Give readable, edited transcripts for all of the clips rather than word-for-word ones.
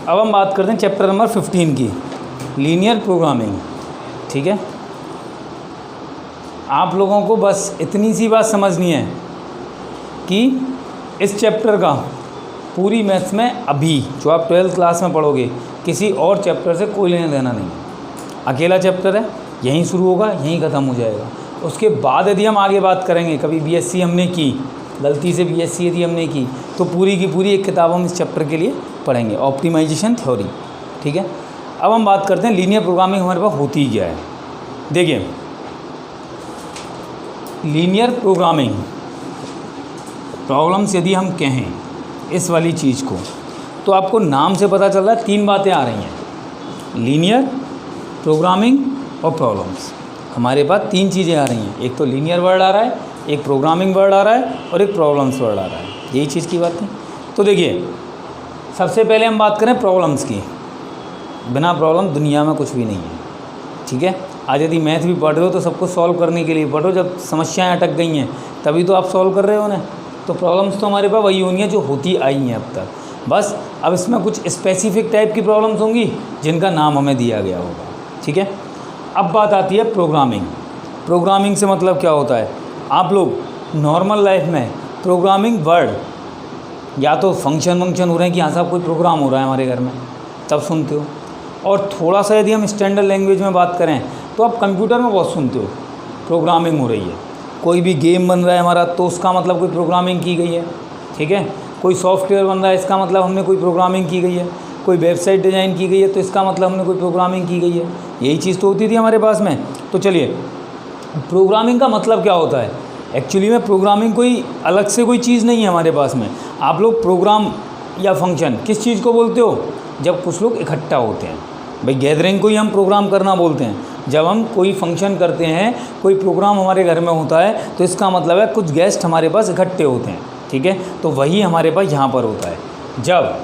अब हम बात करते हैं चैप्टर नंबर 15 की, लीनियर प्रोग्रामिंग। ठीक है, आप लोगों को बस इतनी सी बात समझनी है कि इस चैप्टर का पूरी मैथ्स में अभी जो आप 12th क्लास में पढ़ोगे किसी और चैप्टर से कोई लेना देना नहीं है। अकेला चैप्टर है, यहीं शुरू होगा यहीं ख़त्म हो जाएगा। उसके बाद यदि हम आगे बात करेंगे, कभी बीएससी हमने की, गलती से बीएससी यदि हमने की, तो पूरी की पूरी एक किताब हम इस चैप्टर के लिए पढ़ेंगे, ऑप्टिमाइजेशन थ्योरी। ठीक है, अब हम बात करते हैं लीनियर प्रोग्रामिंग हमारे पास होती क्या है। देखिए, लीनियर प्रोग्रामिंग प्रॉब्लम्स यदि हम कहें इस वाली चीज़ को, तो आपको नाम से पता चल रहा है 3 बातें आ रही हैं, लीनियर प्रोग्रामिंग और प्रॉब्लम्स। हमारे पास 3 चीज़ें आ रही हैं, एक तो लीनियर वर्ड आ रहा है, एक प्रोग्रामिंग वर्ड आ रहा है और एक प्रॉब्लम्स वर्ड आ रहा है। यही चीज़ की बात है। तो देखिए, सबसे पहले हम बात करें प्रॉब्लम्स की। बिना प्रॉब्लम दुनिया में कुछ भी नहीं है। ठीक है, आज यदि मैथ भी पढ़ रहे हो तो सबको सॉल्व करने के लिए पढ़ो। जब समस्याएं अटक गई हैं तभी तो आप सॉल्व कर रहे हो ना। तो प्रॉब्लम्स तो हमारे पास वही होनी है जो होती आई हैं अब तक, बस अब इसमें कुछ स्पेसिफिक टाइप की प्रॉब्लम्स होंगी जिनका नाम हमें दिया गया होगा। ठीक है, अब बात आती है प्रोग्रामिंग। प्रोग्रामिंग से मतलब क्या होता है, आप लोग नॉर्मल लाइफ में प्रोग्रामिंग वर्ड या तो फंक्शन हो रहे हैं कि हाँ साहब कोई प्रोग्राम हो रहा है हमारे घर में, तब सुनते हो। और थोड़ा सा यदि हम स्टैंडर्ड लैंग्वेज में बात करें तो आप कंप्यूटर में बहुत सुनते हो प्रोग्रामिंग हो रही है। कोई भी गेम बन रहा है हमारा तो उसका मतलब कोई प्रोग्रामिंग की गई है। ठीक है, कोई सॉफ्टवेयर बन रहा है इसका मतलब हमने कोई प्रोग्रामिंग की गई है। कोई वेबसाइट डिज़ाइन की गई है तो इसका मतलब हमने कोई प्रोग्रामिंग की गई है। यही चीज़ तो होती थी हमारे पास में। तो चलिए, प्रोग्रामिंग का मतलब क्या होता है। एक्चुअली में प्रोग्रामिंग कोई अलग से कोई चीज़ नहीं है हमारे पास में। आप लोग प्रोग्राम या फंक्शन किस चीज़ को बोलते हो, जब कुछ लोग इकट्ठा होते हैं। भाई गैदरिंग को ही हम प्रोग्राम करना बोलते हैं। जब हम कोई फंक्शन करते हैं, कोई प्रोग्राम हमारे घर में होता है तो इसका मतलब है कुछ गेस्ट हमारे पास इकट्ठे होते हैं। ठीक है, तो वही हमारे पास यहाँ पर होता है। जब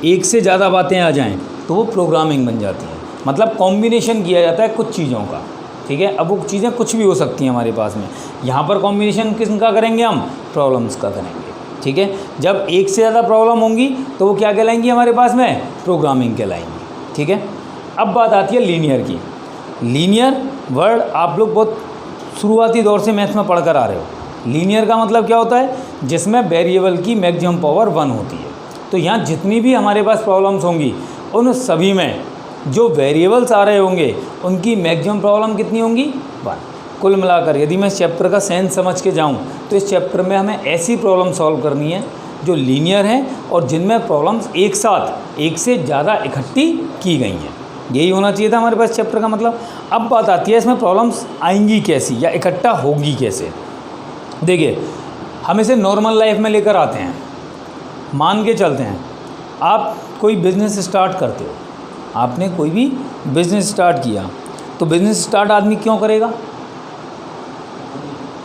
एक से ज़्यादा बातें आ जाएं तो वो प्रोग्रामिंग बन जाती है। मतलब कॉम्बिनेशन किया जाता है कुछ चीज़ों का। ठीक है, अब वो चीज़ें कुछ भी हो सकती हैं हमारे पास में। यहाँ पर कॉम्बिनेशन किसका करेंगे हम, प्रॉब्लम्स का करेंगे। ठीक है, जब एक से ज़्यादा प्रॉब्लम होंगी तो वो क्या कहलाएंगी हमारे पास में, प्रोग्रामिंग कहलाएंगी। ठीक है, अब बात आती है लीनियर की। लीनियर वर्ड आप लोग बहुत शुरुआती दौर से मैथ्स में पढ़ कर आ रहे हो। लीनियर का मतलब क्या होता है, जिसमें वेरिएबल की मैक्सिमम पावर 1 होती है। तो यहाँ जितनी भी हमारे पास प्रॉब्लम्स होंगी उन सभी में जो वेरिएबल्स आ रहे होंगे उनकी मैक्सिमम प्रॉब्लम कितनी होंगी, 1। कुल मिलाकर यदि मैं इस चैप्टर का सेंस समझ के जाऊँ तो इस चैप्टर में हमें ऐसी प्रॉब्लम सॉल्व करनी है जो लीनियर हैं और जिनमें प्रॉब्लम्स एक साथ एक से ज़्यादा इकट्ठी की गई हैं। यही होना चाहिए था हमारे पास चैप्टर का मतलब। अब बात आती है इसमें प्रॉब्लम्स आएंगी कैसी या इकट्ठा होगी कैसे। देखिए, हम इसे नॉर्मल लाइफ में लेकर आते हैं। मान के चलते हैं आप कोई बिज़नेस स्टार्ट करते हो, आपने कोई भी बिज़नेस स्टार्ट किया, तो बिज़नेस स्टार्ट आदमी क्यों करेगा,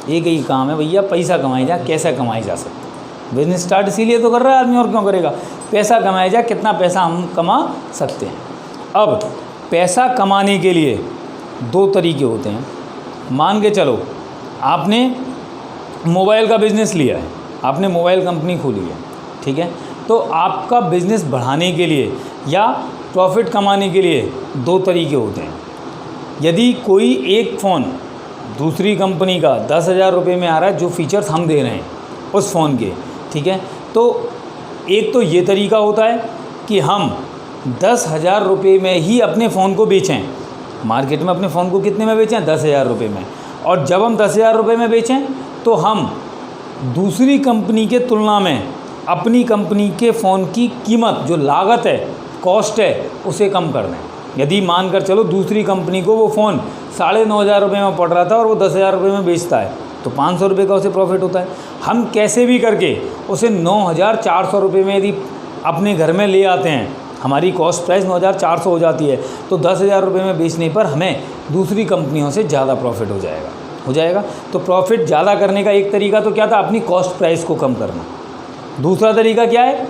एक ही काम है भैया, पैसा कमाई जा, कैसा कमाई जा सकता है। बिज़नेस स्टार्ट इसीलिए तो कर रहा है आदमी, और क्यों करेगा, पैसा कमाया जाए, कितना पैसा हम कमा सकते हैं। अब पैसा कमाने के लिए 2 तरीके होते हैं। मान के चलो आपने मोबाइल का बिज़नेस लिया है, आपने मोबाइल कंपनी खोली है। ठीक है, तो आपका बिज़नेस बढ़ाने के लिए या प्रॉफिट कमाने के लिए 2 तरीके होते हैं। यदि कोई एक फ़ोन दूसरी कंपनी का 10,000 रुपये में आ रहा है, जो फीचर्स हम दे रहे हैं उस फ़ोन के, ठीक है, तो एक तो ये तरीका होता है कि हम 10,000 रुपये में ही अपने फ़ोन को बेचें। मार्केट में अपने फ़ोन को कितने में बेचें, 10,000 रुपये में। और जब हम 10,000 रुपये में बेचें तो हम दूसरी कंपनी के तुलना में अपनी कंपनी के फ़ोन की कीमत, जो लागत है, कॉस्ट है, उसे कम कर दें। यदि मानकर चलो दूसरी कंपनी को वो फ़ोन 9,500 रुपये में पड़ रहा था और वो 10,000 रुपये में बेचता है, तो 500 रुपये का उसे प्रॉफिट होता है। हम कैसे भी करके उसे 9,400 रुपये में यदि अपने घर में ले आते हैं, हमारी कॉस्ट प्राइस 9,400 हो जाती है, तो 10,000 रुपये में बेचने पर हमें दूसरी कंपनियों से ज़्यादा प्रॉफिट हो जाएगा। तो प्रॉफिट ज़्यादा करने का एक तरीका तो क्या था, अपनी कॉस्ट प्राइस को कम करना। दूसरा तरीका क्या है,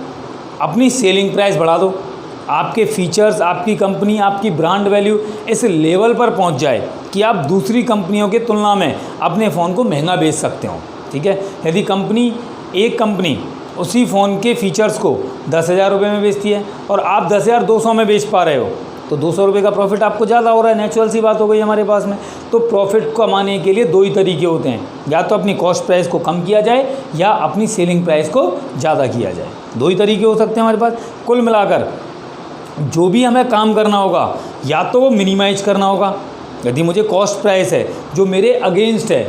अपनी सेलिंग प्राइस बढ़ा दो। आपके फीचर्स, आपकी कंपनी, आपकी ब्रांड वैल्यू इस लेवल पर पहुंच जाए कि आप दूसरी कंपनियों के तुलना में अपने फ़ोन को महंगा बेच सकते हो। ठीक है, यदि एक कंपनी उसी फ़ोन के फीचर्स को 10,000 रुपये में बेचती है और आप 10,200 में बेच पा रहे हो, तो 200 रुपये का प्रॉफिट आपको ज़्यादा हो रहा है। नेचुरल सी बात हो गई हमारे पास में। तो प्रॉफिट कमाने के लिए दो ही तरीके होते हैं, या तो अपनी कॉस्ट प्राइस को कम किया जाए या अपनी सेलिंग प्राइस को ज़्यादा किया जाए। दो ही तरीके हो सकते हैं हमारे पास। कुल मिलाकर जो भी हमें काम करना होगा, या तो वो मिनिमाइज करना होगा, यदि मुझे कॉस्ट प्राइस है जो मेरे अगेंस्ट है,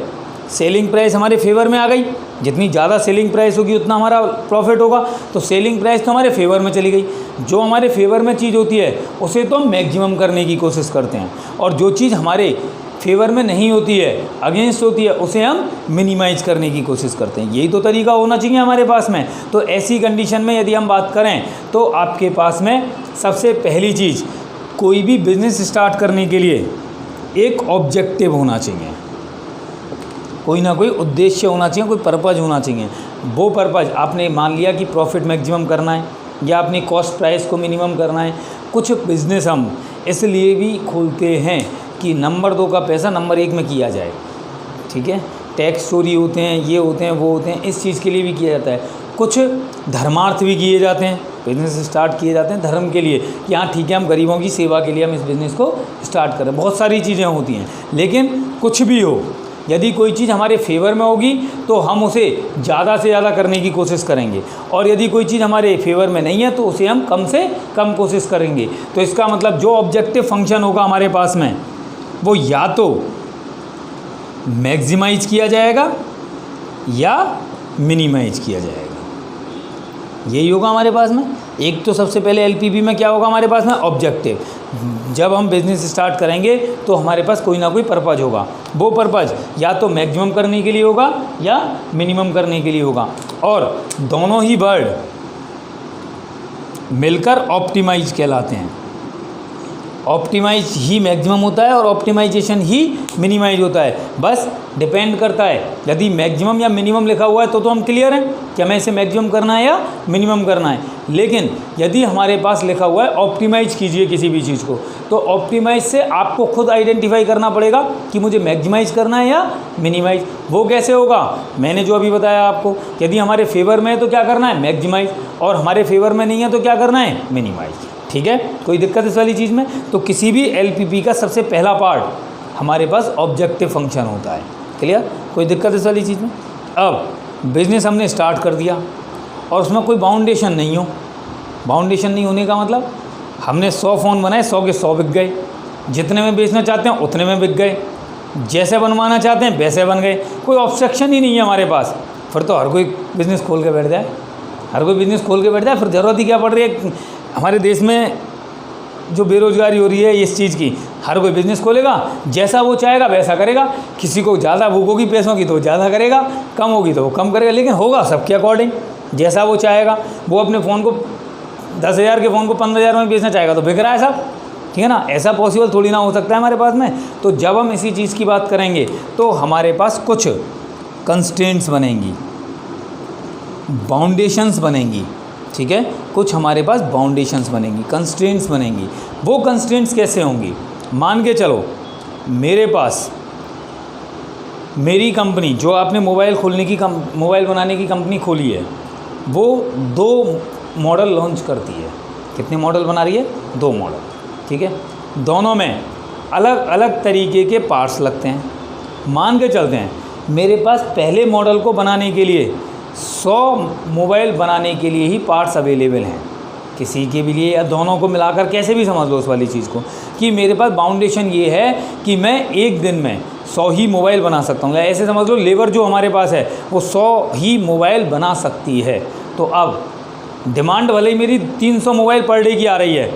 सेलिंग प्राइस हमारे फेवर में आ गई, जितनी ज़्यादा सेलिंग प्राइस होगी उतना हमारा प्रॉफिट होगा, तो सेलिंग प्राइस तो हमारे फेवर में चली गई। जो हमारे फेवर में चीज़ होती है उसे तो हम मैक्सिमम करने की कोशिश करते हैं, और जो चीज़ हमारे फेवर में नहीं होती है, अगेंस्ट होती है, उसे हम मिनिमाइज करने की कोशिश करते हैं। यही तो तरीका होना चाहिए हमारे पास में। तो ऐसी कंडीशन में यदि हम बात करें तो आपके पास में सबसे पहली चीज़, कोई भी बिज़नेस स्टार्ट करने के लिए एक ऑब्जेक्टिव होना चाहिए, कोई ना कोई उद्देश्य होना चाहिए, कोई पर्पज़ होना चाहिए। वो पर्पज़ आपने मान लिया कि प्रॉफिट मैक्सिमम करना है या अपनी कॉस्ट प्राइस को मिनिमम करना है। कुछ बिज़नेस हम इसलिए भी खोलते हैं कि नंबर 2 का पैसा नंबर 1 में किया जाए, ठीक है। टैक्स चोरी होते हैं, ये होते हैं, वो होते हैं, इस चीज़ के लिए भी किया जाता है। कुछ धर्मार्थ भी किए जाते हैं, बिज़नेस स्टार्ट किए जाते हैं धर्म के लिए कि हाँ ठीक है, हम गरीबों की सेवा के लिए हम इस बिज़नेस को स्टार्ट करें। बहुत सारी चीज़ें होती हैं, लेकिन कुछ भी हो, यदि कोई चीज़ हमारे फेवर में होगी तो हम उसे ज़्यादा से ज़्यादा करने की कोशिश करेंगे, और यदि कोई चीज़ हमारे फेवर में नहीं है तो उसे हम कम से कम कोशिश करेंगे। तो इसका मतलब जो ऑब्जेक्टिव फंक्शन होगा हमारे पास में, वो या तो मैक्सिमाइज किया जाएगा या मिनिमाइज किया जाएगा, यही होगा हमारे पास में। एक तो सबसे पहले एलपीबी में क्या होगा हमारे पास में, ऑब्जेक्टिव। जब हम बिज़नेस स्टार्ट करेंगे तो हमारे पास कोई ना कोई पर्पज़ होगा, वो पर्पज़ या तो मैक्सिमम करने के लिए होगा या मिनिमम करने के लिए होगा, और दोनों ही वर्ड मिलकर ऑप्टिमाइज कहलाते हैं। ऑप्टिमाइज ही मैक्सिमम होता है और ऑप्टिमाइजेशन ही मिनिमाइज होता है। बस डिपेंड करता है, यदि मैक्सिमम या मिनिमम लिखा हुआ है तो हम क्लियर हैं कि हमें इसे मैक्सिमम करना है या मिनिमम करना है। लेकिन यदि हमारे पास लिखा हुआ है ऑप्टिमाइज कीजिए किसी भी चीज़ को, तो ऑप्टिमाइज से आपको खुद आइडेंटिफाई करना पड़ेगा कि मुझे मैक्सिमाइज करना है या मिनिमाइज। वो कैसे होगा, मैंने जो अभी बताया आपको, यदि हमारे फेवर में है तो क्या करना है, मैक्सिमाइज, और हमारे फेवर में नहीं है तो क्या करना है, मिनिमाइज। ठीक है, कोई दिक्कत इस वाली चीज़ में? तो किसी भी एलपीपी का सबसे पहला पार्ट हमारे पास ऑब्जेक्टिव फंक्शन होता है। क्लियर, कोई दिक्कत इस वाली चीज़ में? अब बिज़नेस हमने स्टार्ट कर दिया और उसमें कोई बाउंडेशन नहीं हो। बाउंडेशन नहीं होने का मतलब, हमने 100 फ़ोन बनाए, 100 के 100 बिक गए, जितने में बेचना चाहते हैं उतने में बिक गए, जैसे बनवाना चाहते हैं वैसे बन गए, कोई ऑब्जेक्शन ही नहीं है हमारे पास। फिर तो हर कोई बिज़नेस खोल के बैठ जाए, हर कोई बिज़नेस खोल के बैठ जाए, फिर ज़रूरत ही क्या पड़ रही है? हमारे देश में जो बेरोज़गारी हो रही है इस चीज़ की, हर कोई बिज़नेस खोलेगा, जैसा वो चाहेगा वैसा करेगा। किसी को ज़्यादा भूख होगी पैसों की तो ज़्यादा करेगा, कम होगी तो वो कम करेगा, लेकिन होगा सबके अकॉर्डिंग, जैसा वो चाहेगा। वो अपने फ़ोन को 10,000 के फ़ोन को 15,000 में बेचना चाहेगा तो बिक रहा है सब, ठीक है ना। ऐसा पॉसिबल थोड़ी ना हो सकता है हमारे पास में। तो जब हम इसी चीज़ की बात करेंगे तो हमारे पास कुछ कंस्ट्रेंट्स बनेंगी, बाउंडेशंस बनेंगी, ठीक है, कुछ हमारे पास बाउंडेशंस बनेंगी, कंस्ट्रेंट्स बनेंगी। वो कंस्ट्रेंट्स कैसे होंगी? मान के चलो मेरे पास मेरी कंपनी, जो आपने मोबाइल खोलने की मोबाइल बनाने की कंपनी खोली है, वो 2 मॉडल लॉन्च करती है। कितने मॉडल बना रही है? 2 मॉडल, ठीक है। दोनों में अलग अलग तरीके के पार्ट्स लगते हैं। मान के चलते हैं मेरे पास पहले मॉडल को बनाने के लिए 100 मोबाइल बनाने के लिए ही पार्ट्स अवेलेबल हैं, किसी के भी लिए, या दोनों को मिलाकर कैसे भी समझ लो उस वाली चीज़ को, कि मेरे पास बाउंडेशन ये है कि मैं एक दिन में 100 ही मोबाइल बना सकता हूँ, या ऐसे समझ लो लेबर जो हमारे पास है वो 100 ही मोबाइल बना सकती है। तो अब डिमांड भले ही मेरी 300 मोबाइल पर डे की आ रही है,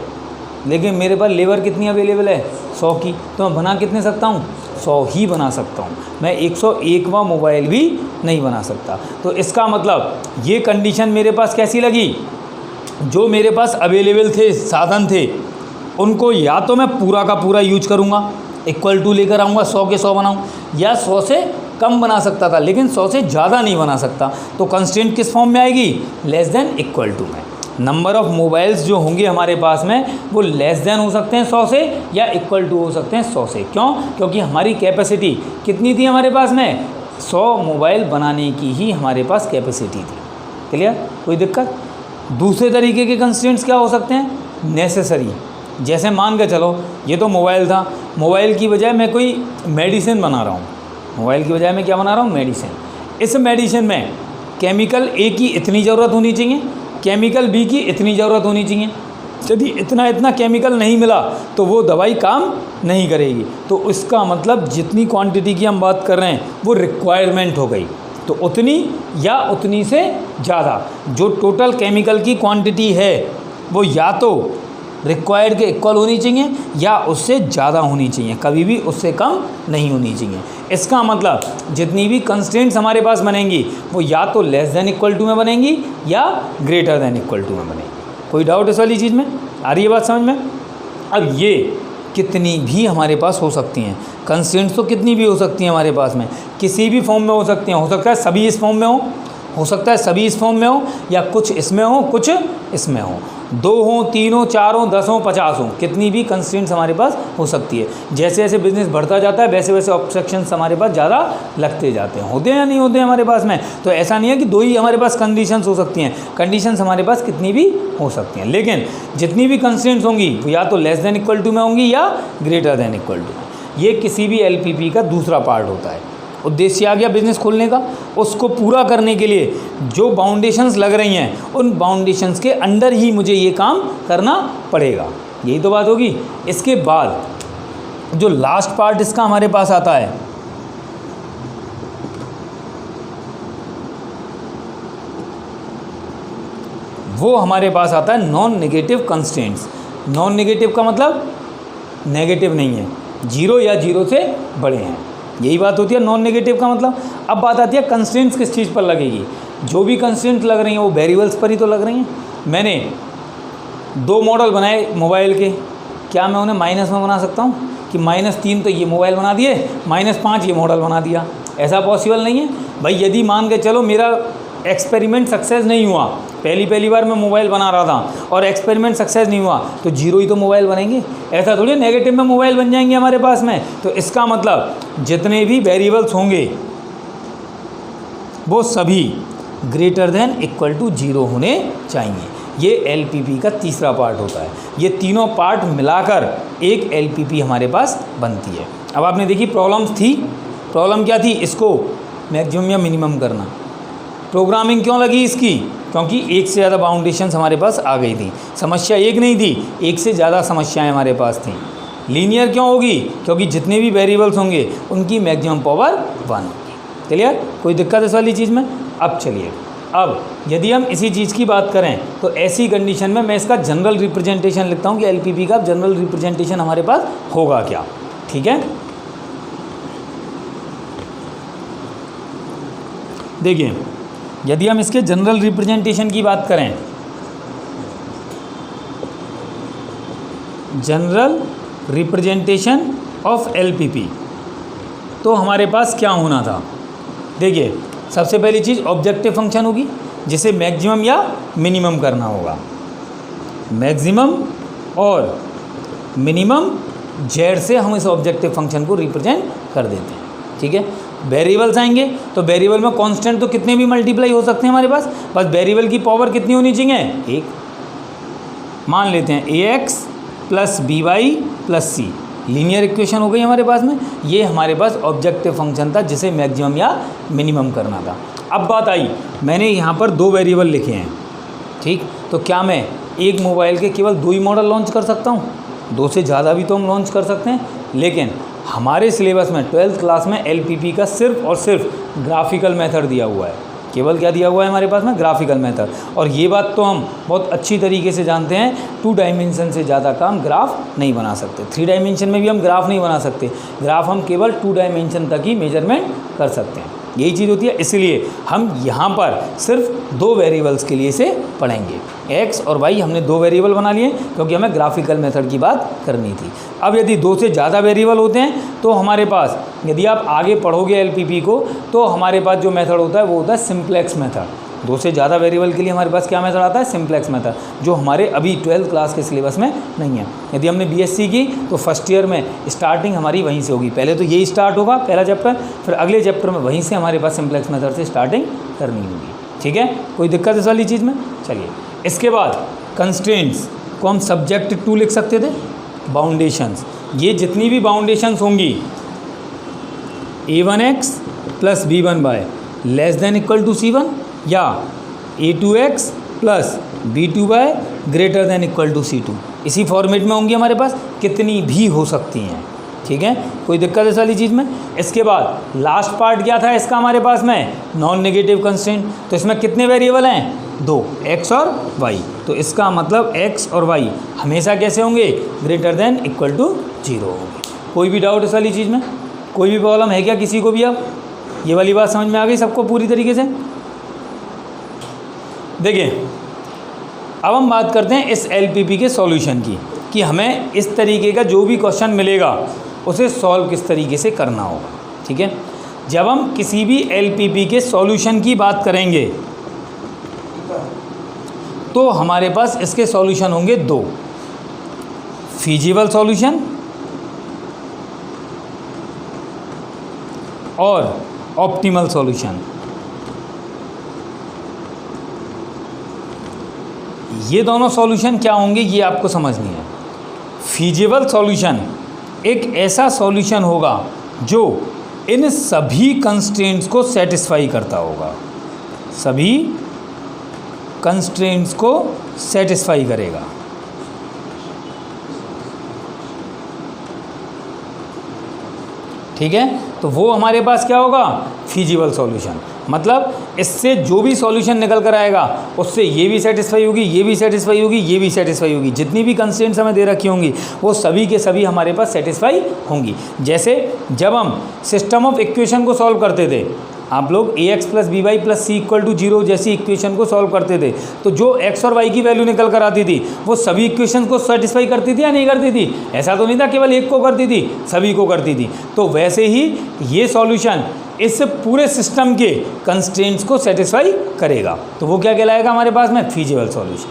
लेकिन मेरे पास लेबर कितनी अवेलेबल है? 100 की। तो मैं बना कितने सकता हूँ? 100 ही बना सकता हूँ, मैं 101वां मोबाइल भी नहीं बना सकता। तो इसका मतलब ये कंडीशन मेरे पास कैसी लगी? जो मेरे पास अवेलेबल थे, साधन थे, उनको या तो मैं पूरा का पूरा यूज करूँगा, इक्वल टू लेकर आऊँगा, 100 के 100 बनाऊँ, या 100 से कम बना सकता था लेकिन 100 से ज़्यादा नहीं बना सकता। तो कंस्ट्रेंट किस फॉर्म में आएगी? लेस देन इक्वल टू में। नंबर ऑफ़ मोबाइल्स जो होंगे हमारे पास में वो लेस देन हो सकते हैं 100 से, या इक्वल टू हो सकते हैं 100 से। क्यों? क्योंकि हमारी कैपेसिटी कितनी थी हमारे पास में? 100 मोबाइल बनाने की ही हमारे पास कैपेसिटी थी। क्लियर, कोई दिक्कत। दूसरे तरीके के कंस्ट्रेंट्स क्या हो सकते हैं, नेसेसरी। जैसे मान के चलो ये तो मोबाइल था, मोबाइल की बजाय मैं कोई मेडिसिन बना रहा हूँ, मोबाइल की बजाय मैं क्या बना रहा हूँ, मेडिसिन। इस मेडिसिन में केमिकल ए की इतनी ज़रूरत होनी चाहिए, केमिकल बी की इतनी ज़रूरत होनी चाहिए। यदि इतना इतना केमिकल नहीं मिला तो वो दवाई काम नहीं करेगी। तो इसका मतलब जितनी क्वांटिटी की हम बात कर रहे हैं वो रिक्वायरमेंट हो गई, तो उतनी या उतनी से ज़्यादा जो टोटल केमिकल की क्वांटिटी है वो या तो रिक्वायर्ड के इक्वल होनी चाहिए या उससे ज़्यादा होनी चाहिए, कभी भी उससे कम नहीं होनी चाहिए। इसका मतलब जितनी भी कंस्ट्रेंट्स हमारे पास बनेंगी वो या तो लेस देन इक्वल टू में बनेंगी या ग्रेटर देन इक्वल टू में बनेंगी। कोई डाउट इस वाली चीज़ में, आ रही है बात समझ में। अब ये कितनी भी हमारे पास हो सकती हैं कंस्ट्रेंट्स, तो कितनी भी हो सकती हैं हमारे पास में, किसी भी फॉर्म में हो सकती हैं। हो सकता है सभी इस फॉर्म में हो सकता है सभी इस फॉर्म में हो, या कुछ इसमें हो कुछ इसमें हो, 2 हो 3 हो 4 हो 10 हो 50 हो, कितनी भी कंस्ट्रेंट्स हमारे पास हो सकती है। जैसे जैसे बिजनेस बढ़ता जाता है वैसे वैसे ऑब्जेक्शंस हमारे पास ज़्यादा लगते जाते हैं। होते हैं या नहीं होते हैं हमारे पास में। तो ऐसा नहीं है कि 2 ही हमारे पास कंडीशंस हो सकती हैं, कंडीशंस हमारे पास कितनी भी हो सकती हैं, लेकिन जितनी भी कंस्ट्रेंट्स होंगी वो या तो लेस देन इक्वल टू में होंगी या ग्रेटर देन इक्वल टू। ये किसी भी LPP का दूसरा पार्ट होता है। उद्देश्य आ गया बिज़नेस खोलने का, उसको पूरा करने के लिए जो बाउंडेशंस लग रही हैं उन बाउंडेशंस के अंडर ही मुझे ये काम करना पड़ेगा, यही तो बात होगी। इसके बाद जो लास्ट पार्ट इसका हमारे पास आता है वो हमारे पास आता है non negative constraints. Non negative का मतलब नेगेटिव नहीं है, 0 या 0 से बड़े हैं, यही बात होती है नॉन नेगेटिव का मतलब। अब बात आती है कंस्ट्रेंट्स किस चीज़ पर लगेगी। जो भी कंस्ट्रेंट्स लग रही हैं वो वेरिएबल्स पर ही तो लग रही हैं। मैंने 2 मॉडल बनाए मोबाइल के, क्या मैं उन्हें माइनस में बना सकता हूँ कि -3 तो ये मोबाइल बना दिए, -5 ये मॉडल बना दिया? ऐसा पॉसिबल नहीं है भाई। यदि मान के चलो मेरा एक्सपेरिमेंट सक्सेस नहीं हुआ, पहली बार मैं मोबाइल बना रहा था और एक्सपेरिमेंट सक्सेस नहीं हुआ, तो 0 ही तो मोबाइल बनेंगे। ऐसा थोड़ी नेगेटिव में मोबाइल बन जाएंगे हमारे पास में। तो इसका मतलब जितने भी वेरिएबल्स होंगे वो सभी ग्रेटर देन इक्वल टू 0 होने चाहिए। ये LPP का तीसरा पार्ट होता है। ये तीनों पार्ट मिलाकर एक LPP हमारे पास बनती है। अब आपने देखी प्रॉब्लम्स थी, प्रॉब्लम क्या थी, इसको मैक्सिमम या मिनिमम करना। प्रोग्रामिंग क्यों लगी इसकी, क्योंकि एक से ज़्यादा बाउंडेशंस हमारे पास आ गई थी। समस्या एक नहीं थी, एक से ज़्यादा समस्याएं हमारे पास थीं। लीनियर क्यों होगी, क्योंकि जितने भी वेरिएबल्स होंगे उनकी मैक्सिमम पावर 1 होगी। क्लियर, कोई दिक्कत इस वाली चीज़ में। अब चलिए, अब यदि हम इसी चीज़ की बात करें तो ऐसी कंडीशन में मैं इसका जनरल रिप्रेजेंटेशन लिखता हूँ कि LPP का जनरल रिप्रेजेंटेशन हमारे पास होगा क्या। ठीक है, देखिए यदि हम इसके जनरल रिप्रेजेंटेशन की बात करें, जनरल रिप्रेजेंटेशन ऑफ LPP, तो हमारे पास क्या होना था। देखिए सबसे पहली चीज़ ऑब्जेक्टिव फंक्शन होगी जिसे मैक्सिमम या मिनिमम करना होगा। मैक्सिमम और मिनिमम Z से हम इस ऑब्जेक्टिव फंक्शन को रिप्रेजेंट कर देते हैं। ठीक है, वेरिएबल्स आएंगे तो वेरिएबल में कांस्टेंट तो कितने भी मल्टीप्लाई हो सकते हैं हमारे पास, बस वेरिएबल की पावर कितनी होनी चाहिए, 1। मान लेते हैं AX + BY + C, linear equation हो गई हमारे पास में। ये हमारे पास ऑब्जेक्टिव फंक्शन था जिसे मैक्सिमम या मिनिमम करना था। अब बात आई, मैंने यहाँ पर 2 वेरिएबल लिखे हैं, ठीक, तो क्या मैं एक मोबाइल के केवल 2 ही मॉडल लॉन्च कर सकता हूँ? 2 से ज़्यादा भी तो हम लॉन्च कर सकते हैं, लेकिन हमारे सिलेबस में 12th क्लास में LPP का सिर्फ और सिर्फ ग्राफिकल मेथड दिया हुआ है। केवल क्या दिया हुआ है हमारे पास में, ग्राफिकल मेथड। और ये बात तो हम बहुत अच्छी तरीके से जानते हैं, 2 डायमेंशन से ज़्यादा का हम ग्राफ नहीं बना सकते। 3 डायमेंशन में भी हम ग्राफ नहीं बना सकते, ग्राफ हम केवल 2 डायमेंशन तक ही मेजरमेंट कर सकते हैं। यही चीज़ होती है, इसलिए हम यहाँ पर सिर्फ 2 वेरिएबल्स के लिए से पढ़ेंगे। X और Y हमने 2 वेरिएबल बना लिए क्योंकि हमें ग्राफिकल मेथड की बात करनी थी। अब यदि 2 से ज़्यादा वेरिएबल होते हैं तो हमारे पास, यदि आप आगे पढ़ोगे LPP को, तो हमारे पास जो मेथड होता है वो होता है सिंप्लेक्स मेथड। 2 से ज़्यादा वेरिएबल के लिए हमारे पास क्या मेथड आता है, सिंप्लेक्स मेथड, जो हमारे अभी 12th क्लास के सिलेबस में नहीं है। यदि हमने BSc की तो फर्स्ट ईयर में स्टार्टिंग हमारी वहीं से होगी। पहले तो यही स्टार्ट होगा पहला चैप्टर, फिर अगले चैप्टर में वहीं से हमारे पास सिंप्लेक्स मेथड से स्टार्टिंग करनी होगी। ठीक है, कोई दिक्कत इस वाली चीज़ में? चलिए, इसके बाद कंस्ट्रेंट्स को हम सब्जेक्ट टू लिख सकते थे बाउंडेशंस। ये जितनी भी बाउंडेशंस होंगी a1x plus b1y less than equal to c1 या a2x plus b2y greater than equal to c2, इसी फॉर्मेट में होंगी हमारे पास, कितनी भी हो सकती हैं। ठीक है, कोई दिक्कत इस वाली चीज़ में? इसके बाद लास्ट पार्ट क्या था इसका हमारे पास में? Non negative constraint. तो इसमें कितने वेरिएबल हैं? 2, x और y। तो इसका मतलब x और y हमेशा कैसे होंगे? ग्रेटर देन इक्वल टू 0 होंगे। कोई भी डाउट इस वाली चीज़ में? कोई भी प्रॉब्लम है क्या किसी को भी? अब ये वाली बात समझ में आ गई सबको पूरी तरीके से? देखिए, अब हम बात करते हैं इस LPP के सॉल्यूशन की, कि हमें इस तरीके का जो भी क्वेश्चन मिलेगा उसे सॉल्व किस तरीके से करना होगा। ठीक है, जब हम किसी भी LPP के सॉल्यूशन की बात करेंगे तो हमारे पास इसके सॉल्यूशन होंगे 2, फीजिबल सॉल्यूशन और ऑप्टिमल सॉल्यूशन। ये दोनों सॉल्यूशन क्या होंगे ये आपको समझनी है। फीजिबल सॉल्यूशन एक ऐसा सॉल्यूशन होगा जो इन सभी कंस्ट्रेंट्स को सेटिस्फाई करता होगा, सभी कंस्ट्रेंट्स को सेटिस्फाई करेगा। ठीक है, तो वो हमारे पास क्या होगा? Feasible solution. मतलब इससे जो भी सॉल्यूशन निकल कर आएगा उससे ये भी सेटिस्फाई होगी, ये भी सेटिस्फाई होगी, ये भी सेटिस्फाई होगी। जितनी भी कंस्ट्रेंट्स हमें दे रखी होंगी वो सभी के सभी हमारे पास सेटिस्फाई होंगी। जैसे जब हम सिस्टम ऑफ इक्वेशन को सॉल्व करते थे, आप लोग ax plus B Y plus C equal to 0 जैसी इक्वेशन को सॉल्व करते थे, तो जो x और y की वैल्यू निकल कर आती थी वो सभी इक्वेशन को सेटिस्फाई करती थी या नहीं करती थी? ऐसा तो नहीं था केवल एक को करती थी, सभी को करती थी। तो वैसे ही ये सॉल्यूशन इस पूरे सिस्टम के कंस्ट्रेंट्स को सेटिस्फाई करेगा, तो वो क्या कहलाएगा हमारे पास में? Feasible solution.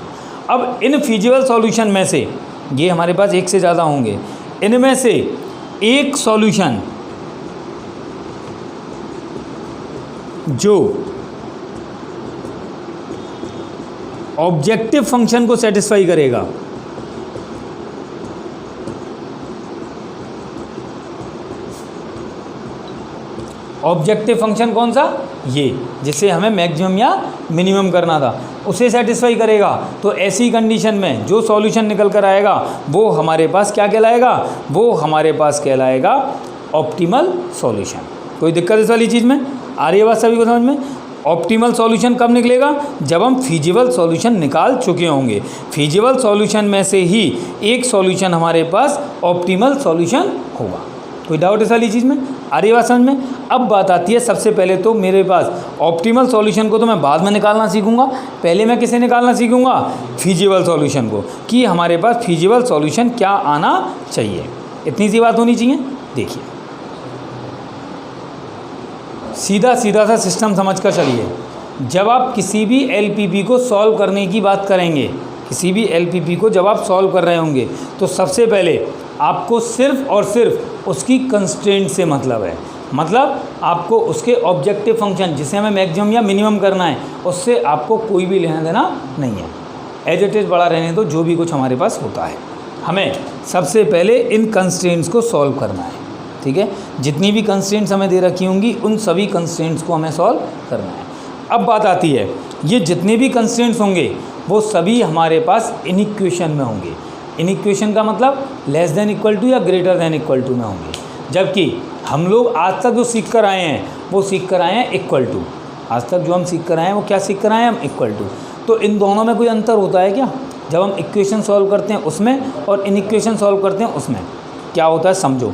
अब इन फीजिबल सॉल्यूशन में से, ये हमारे पास एक से ज़्यादा होंगे, इनमें से एक सॉल्यूशन जो ऑब्जेक्टिव फंक्शन को सेटिस्फाई करेगा, ऑब्जेक्टिव फंक्शन कौन सा? ये जिसे हमें मैक्सिमम या मिनिमम करना था, उसे सेटिस्फाई करेगा। तो ऐसी कंडीशन में जो सॉल्यूशन निकल कर आएगा वो हमारे पास क्या कहलाएगा? वो हमारे पास कहलाएगा ऑप्टिमल सॉल्यूशन। कोई दिक्कत इस वाली चीज़ में? आ रही है बात सभी को समझ में? ऑप्टिमल सॉल्यूशन कब निकलेगा? जब हम फीजिबल सॉल्यूशन निकाल चुके होंगे। फीजिबल सॉल्यूशन में से ही एक सॉल्यूशन हमारे पास ऑप्टिमल सॉल्यूशन होगा। कोई डाउट इस वाली चीज़ में? आ रही है बात समझ में? अब बात आती है, सबसे पहले तो मेरे पास ऑप्टिमल सॉल्यूशन को तो मैं बाद में निकालना सीखूंगा, पहले मैं किसे निकालना सीखूंगा? फीजिबल सॉल्यूशन को, कि हमारे पास फीजिबल सॉल्यूशन क्या आना चाहिए। इतनी सी बात होनी चाहिए। देखिए, सीधा सीधा सा सिस्टम समझ कर चलिए। जब आप किसी भी LPP को सॉल्व करने की बात करेंगे, किसी भी LPP को जब आप सॉल्व कर रहे होंगे, तो सबसे पहले आपको सिर्फ और सिर्फ उसकी कंस्ट्रेंट से मतलब है। मतलब आपको उसके ऑब्जेक्टिव फंक्शन जिसे हमें मैक्सिमम या मिनिमम करना है उससे आपको कोई भी लेना देना नहीं है। एज इट इज़ बड़ा रहने दो, जो भी कुछ हमारे पास होता है, हमें सबसे पहले इन कंस्ट्रेंट्स को सॉल्व करना है। ठीक है, जितनी भी कंस्ट्रेंट्स हमें दे रखी होंगी उन सभी कंस्ट्रेंट्स को हमें सॉल्व करना है। अब बात आती है, ये जितने भी कंस्ट्रेंट्स होंगे वो सभी हमारे पास इन इक्वेशन में होंगे। इन इक्वेशन का मतलब लेस देन इक्वल टू या ग्रेटर देन इक्वल टू में होंगे। जबकि हम लोग आज तक जो सीख कर आए हैं वो सीख कर आए हैं इक्वल टू। आज तक जो हम सीख कर आए हैं वो क्या सीख कर आए हैं? हम इक्वल टू। तो इन दोनों में कोई अंतर होता है क्या? जब हम इक्वेशन सॉल्व करते हैं उसमें और इन इक्वेशन सॉल्व करते हैं उसमें क्या होता है समझो।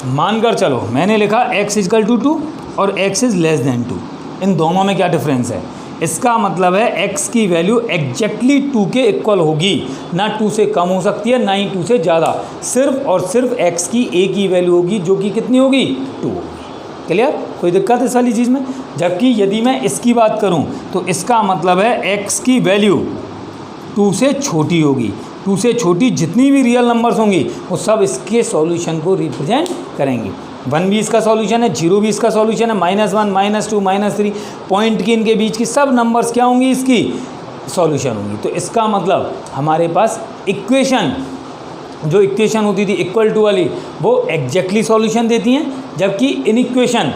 मानकर चलो मैंने लिखा x इक्वल टू 2 और x इज़ लेस देन 2, इन दोनों में क्या डिफरेंस है? इसका मतलब है x की वैल्यू एग्जैक्टली 2 के इक्वल होगी, ना 2 से कम हो सकती है ना ही 2 से ज़्यादा। सिर्फ और सिर्फ x की a की वैल्यू होगी जो कि कितनी होगी? 2 होगी। क्लियर? कोई दिक्कत इस वाली चीज़ में? जबकि यदि मैं इसकी बात करूं तो इसका मतलब है x की वैल्यू 2 से छोटी होगी। 2 से छोटी जितनी भी रियल नंबर्स होंगी वो सब इसके सॉल्यूशन को रिप्रेजेंट करेंगी। 1 भी इसका सॉल्यूशन है, 0 भी इसका सॉल्यूशन है, -1 -2 -3 पॉइंट की इनके बीच की सब नंबर्स क्या होंगी, इसकी सॉल्यूशन होंगी। तो इसका मतलब हमारे पास इक्वेशन, जो इक्वेशन होती थी इक्वल टू वाली, वो एग्जैक्टली सॉल्यूशन देती हैं, जबकि इन equation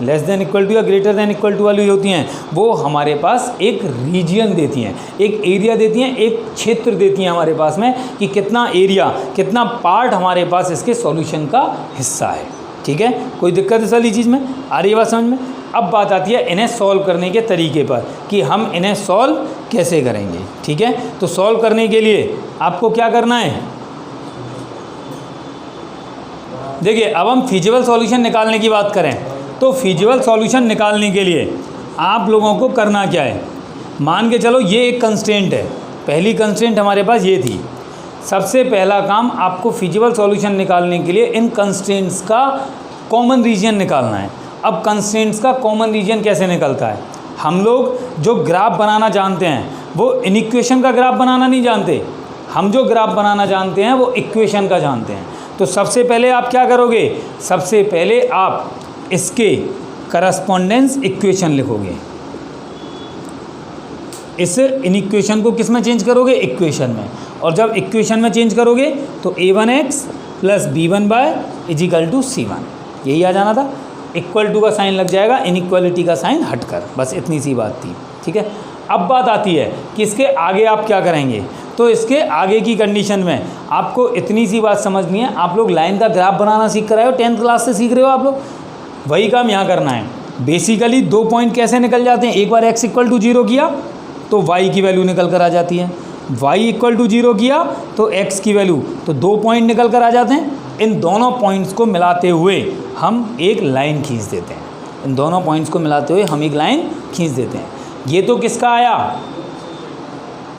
less than equal to या ग्रेटर देन इक्वल टू वाली होती हैं वो हमारे पास एक रीजन देती हैं, एक एरिया देती हैं, एक क्षेत्र देती हैं हमारे पास में कि कितना एरिया, कितना पार्ट हमारे पास इसके सॉल्यूशन का हिस्सा है। ठीक है, कोई दिक्कत इस वाली चीज़ में आ रही है बात समझ में? अब बात आती है इन्हें सॉल्व करने के तरीके पर कि हम इन्हें सॉल्व कैसे करेंगे। ठीक है, तो सॉल्व करने के लिए आपको क्या करना है, देखिए अब हम फिजिबल सॉल्यूशन निकालने की बात करें तो फिजिबल सॉल्यूशन निकालने के लिए आप लोगों को करना क्या है, मान के चलो ये एक कंस्ट्रेंट है, पहली कंस्ट्रेंट हमारे पास ये थी। सबसे पहला काम आपको फिजिबल सॉल्यूशन निकालने के लिए इन कंस्ट्रेंट्स का कॉमन रीजन निकालना है। अब कंस्ट्रेंट्स का कॉमन रीजन कैसे निकलता है, हम लोग जो ग्राफ बनाना जानते हैं वो इक्वेशन का ग्राफ बनाना नहीं जानते, हम जो ग्राफ बनाना जानते हैं वो इक्वेशन का जानते हैं। तो सबसे पहले आप क्या करोगे, सबसे पहले आप इसके करस्पॉन्डेंस इक्वेशन लिखोगे, इस इक्वेशन को किस में चेंज करोगे, इक्वेशन में। और जब इक्वेशन में चेंज करोगे तो a1x + b1y = c1, यही आ जाना था। इक्वल टू का साइन लग जाएगा, इनइक्वालिटी का साइन हटकर, बस इतनी सी बात थी। ठीक है, अब बात आती है कि इसके आगे आप क्या करेंगे। तो इसके आगे की कंडीशन में आपको इतनी सी बात समझनी है, आप लोग लाइन का ग्राफ बनाना सीख कर आए हो, 10th क्लास से सीख रहे हो आप लोग, वही काम यहाँ करना है। बेसिकली 2 पॉइंट कैसे निकल जाते हैं, एक बार x = 0 किया तो y की वैल्यू निकल कर आ जाती है, y = 0 किया तो x की वैल्यू, तो 2 पॉइंट निकल कर आ जाते हैं। इन दोनों पॉइंट्स को मिलाते हुए हम एक लाइन खींच देते हैं, इन दोनों पॉइंट्स को मिलाते हुए हम एक लाइन खींच देते हैं। ये तो किसका आया,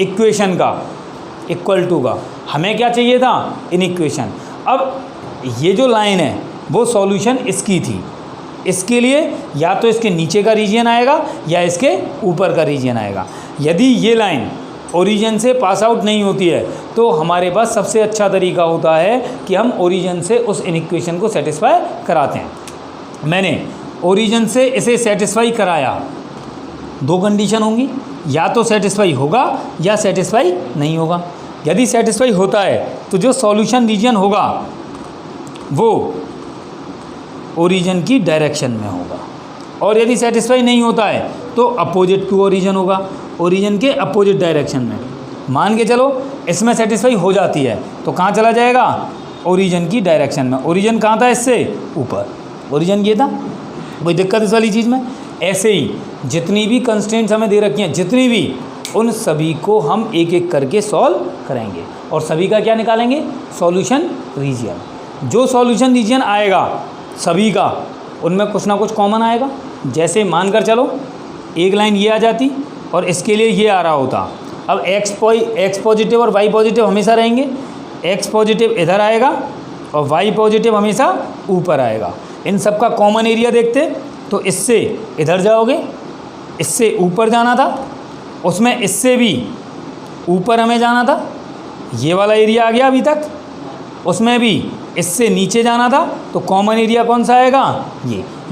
इक्वेशन का, इक्वल टू का। हमें क्या चाहिए था, इन इक्वेशन। अब ये जो लाइन है वो सॉल्यूशन इसकी थी, इसके लिए या तो इसके नीचे का रीजन आएगा या इसके ऊपर का रीजन आएगा। यदि ये लाइन ओरिजिन से पास आउट नहीं होती है तो हमारे पास सबसे अच्छा तरीका होता है कि हम ओरिजिन से उस इक्वेशन को सेटिस्फाई कराते हैं। मैंने ओरिजिन से इसे सेटिस्फाई कराया, 2 कंडीशन होंगी, या तो सेटिस्फाई होगा या सेटिस्फाई नहीं होगा। यदि सेटिस्फाई होता है तो जो सॉल्यूशन रीजन होगा वो ओरिजिन की डायरेक्शन में होगा, और यदि सेटिस्फाई नहीं होता है तो अपोजिट टू ओरिजिन होगा, ओरिजिन के अपोजिट डायरेक्शन में। मान के चलो इसमें सेटिस्फाई हो जाती है तो कहाँ चला जाएगा, ओरिजिन की डायरेक्शन में। ओरिजिन कहाँ था, इससे ऊपर, ओरिजिन ये था। कोई दिक्कत इस वाली चीज़ में? ऐसे ही जितनी भी कंस्ट्रेंट्स हमें दे रखी हैं, जितनी भी, उन सभी को हम एक एक करके सॉल्व करेंगे और सभी का क्या निकालेंगे, सॉल्यूशन रीजन। जो सॉल्यूशन रीजन आएगा सभी का, उनमें कुछ ना कुछ कॉमन आएगा। जैसे मानकर चलो एक लाइन ये आ जाती और इसके लिए ये आ रहा होता। अब x पॉजिटिव और y पॉजिटिव हमेशा रहेंगे, x पॉजिटिव इधर आएगा और y पॉजिटिव हमेशा ऊपर आएगा। इन सब का कॉमन एरिया देखते तो इससे इधर जाओगे, इससे ऊपर जाना था, उसमें इससे भी ऊपर हमें जाना था, ये वाला एरिया आ गया अभी तक, उसमें भी इससे नीचे जाना था, तो कॉमन एरिया कौन सा आएगा,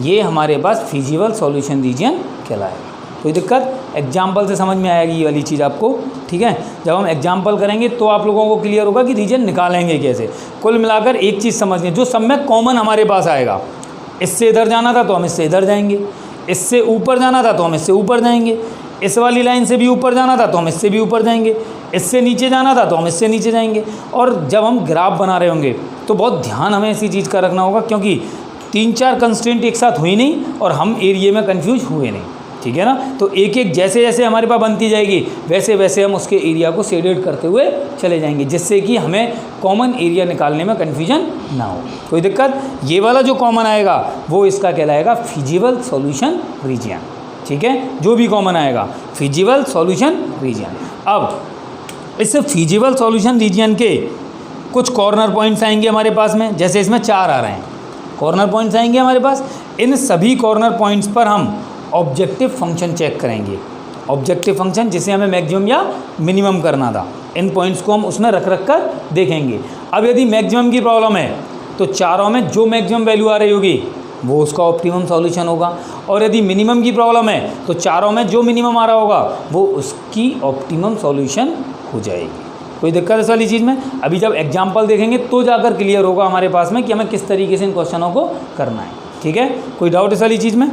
ये हमारे पास फिजिबल सॉल्यूशन रीजन कहलाएगा। कोई दिक्कत, एग्जाम्पल से समझ में आएगी ये वाली चीज़ आपको। ठीक है, जब हम एग्जाम्पल करेंगे तो आप लोगों को क्लियर होगा कि रीजन निकालेंगे कैसे। कुल मिलाकर एक चीज़ समझनी, जो सब में कॉमन हमारे पास आएगा, इससे इधर जाना था तो हम इससे इधर जाएंगे, इससे ऊपर जाना था तो हम इससे ऊपर जाएंगे, इस वाली लाइन से भी ऊपर जाना था तो हम इससे भी ऊपर जाएंगे, इससे नीचे जाना था तो हम इससे नीचे जाएंगे। और जब हम ग्राफ बना रहे होंगे तो बहुत ध्यान हमें ऐसी चीज़ का रखना होगा, क्योंकि 3-4 कंस्ट्रेंट एक साथ हुई नहीं और हम एरिया में कंफ्यूज हुए नहीं। ठीक है ना, तो एक एक जैसे जैसे हमारे पास बनती जाएगी वैसे वैसे हम उसके एरिया को शेडेड करते हुए चले जाएंगे, जिससे कि हमें कॉमन एरिया निकालने में कन्फ्यूजन ना हो। कोई दिक्कत, ये वाला जो कॉमन आएगा वो इसका कहलाएगा फिजिबल सॉल्यूशन रीजन। ठीक है, जो भी कॉमन आएगा फिजिबल सॉल्यूशन रीजन। अब इस फिजिबल सॉल्यूशन रीजन के कुछ कॉर्नर पॉइंट्स आएंगे हमारे पास में, जैसे इसमें 4 आ रहे हैं कॉर्नर पॉइंट्स आएंगे हमारे पास। इन सभी कॉर्नर पॉइंट्स पर हम ऑब्जेक्टिव फंक्शन चेक करेंगे। ऑब्जेक्टिव फंक्शन जिसे हमें मैक्सिमम या मिनिमम करना था, इन पॉइंट्स को हम उसमें रख कर देखेंगे। अब यदि मैक्सिमम की प्रॉब्लम है तो चारों में जो मैक्सिमम वैल्यू आ रही होगी वो उसका ऑप्टिमम सॉल्यूशन होगा, और यदि मिनिमम की प्रॉब्लम है तो चारों में जो मिनिमम आ रहा होगा वो उसकी ऑप्टिमम सॉल्यूशन हो जाएगी। कोई दिक्कत इस वाली चीज़ में? अभी जब एग्जाम्पल देखेंगे तो जाकर क्लियर होगा हमारे पास में कि हमें किस तरीके से इन क्वेश्चनों को करना है। ठीक है, कोई डाउट इस वाली चीज़ में?